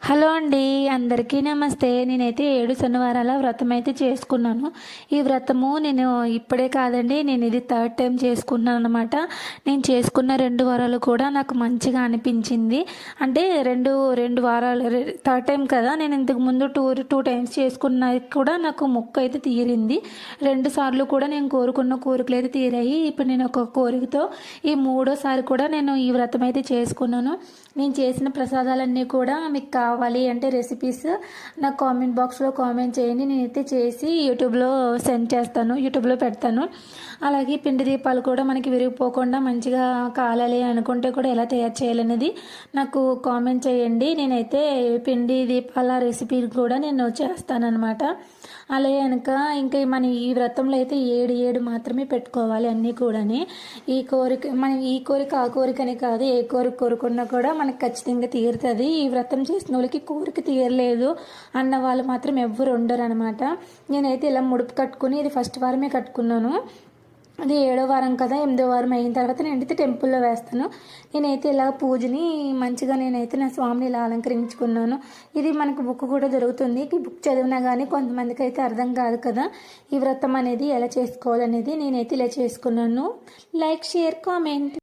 Hello అండి, అందరికీ నమస్తే. నేనైతే 7 శనివారాల వ్రతం అయితే చేసుకున్నాను. ఈ వ్రతము నేను ఇప్పుడే కాదండి, నేను ఇది థర్డ్ టైం చేసుకున్నాను అనమాట. నేను చేసుకున్న 2 వారాలు కూడా నాకు మంచిగా అనిపించింది. అంటే రెండు వారాలు థర్డ్ టైం కదా. నేను ఇంతకు ముందు టూ టైమ్స్ చేసుకున్నది కూడా నాకు మొక్కు అయితే తీరింది. 2 సార్లు కూడా నేను కోరుకున్న కోరికలు అయితే తీరాయి. ఇప్పుడు నేను ఒక కోరికతో ఈ మూడోసారి కూడా నేను ఈ వ్రతం అయితే చేసుకున్నాను. నేను చేసిన ప్రసాదాలన్నీ కూడా మీకు కావాలి అంటే రెసిపీస్ నాకు కామెంట్ బాక్స్లో కామెంట్ చేయండి. నేనైతే చేసి యూట్యూబ్లో సెండ్ చేస్తాను, యూట్యూబ్లో పెడతాను. అలాగే పిండి దీపాలు కూడా మనకి విరిగిపోకుండా మంచిగా కాలాలి అనుకుంటే కూడా ఎలా తయారు చేయాలనేది నాకు కామెంట్ చేయండి. నేనైతే పిండి దీపాల రెసిపీ కూడా నేను చేస్తానన్నమాట. అలాగే కనుక ఇంకా మన ఈ వ్రతంలో అయితే 7 మాత్రమే పెట్టుకోవాలి అన్నీ కూడాని. ఈ కోరిక ఆ కోరికనే కాదు, ఏ కోరిక కోరుకున్నా కూడా మనకు ఖచ్చితంగా తీరుతుంది. ఈ వ్రతం చేసిన వాళ్ళకి కోరిక తీరలేదు అన్న వాళ్ళు మాత్రం ఎవ్వరు ఉండరు అనమాట. నేనైతే ఇలా ముడుపు కట్టుకుని ఇది ఫస్ట్ వారమే కట్టుకున్నాను. అది 7వ వారం కదా, 8వ వారం అయిన తర్వాత నేనైతే టెంపుల్లో వేస్తాను. నేనైతే ఇలా పూజని మంచిగా నేనైతే నా స్వామిని ఇలా అలంకరించుకున్నాను. ఇది మనకు బుక్ కూడా దొరుకుతుంది. ఈ బుక్ చదివినా కానీ కొంతమందికి అయితే అర్థం కాదు కదా ఈ వ్రతం అనేది ఎలా చేసుకోవాలనేది. నేనైతే ఇలా చేసుకున్నాను. Like, share, comment.